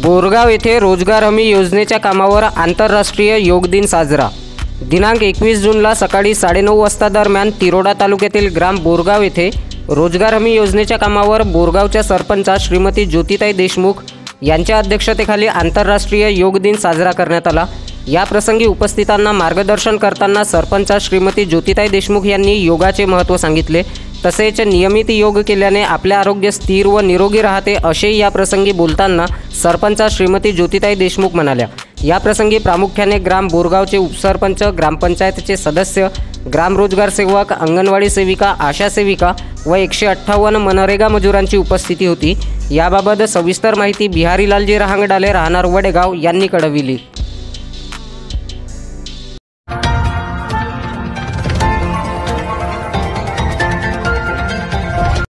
बोरगाव येथे रोजगार हमी योजनेच्या कामावर आंतरराष्ट्रीय योग दिन साजरा। दिनांक 21 जूनला सकाळी 9:30 वाजता दरम्यान तिरोडा तालुक्यातील ग्राम बोरगाव येथे रोजगार हमी योजनेच्या कामावर बोरगावच्या सरपंचा श्रीमती ज्योतिताई देशमुख यांच्या अध्यक्षतेखाली आंतरराष्ट्रीय योग दिन साजरा करण्यात आला। या प्रसंगी उपस्थितांना मार्गदर्शन करताना सरपंचा श्रीमती ज्योतिताई देशमुख यांनी योगाचे महत्त्व सांगितले। तसेच नियमित योग केल्याने आपले आरोग्य स्थिर व निरोगी राहते असे या प्रसंगी बोलताना सरपंचा श्रीमती ज्योतिताई देशमुख म्हणाल्या। या प्रसंगी प्रामुख्याने ग्राम बोरगावचे उपसरपंच, ग्रामपंचायतचे सदस्य, ग्राम रोजगार सेवक, अंगणवाडी सेविका, आशा सेविका व 158 मनरेगा मजुरांची उपस्थिती होती। याबाबत सविस्तर माहिती बिहारी लालजी रहांगडाले राहणार वडेगाव यांनी कळविली।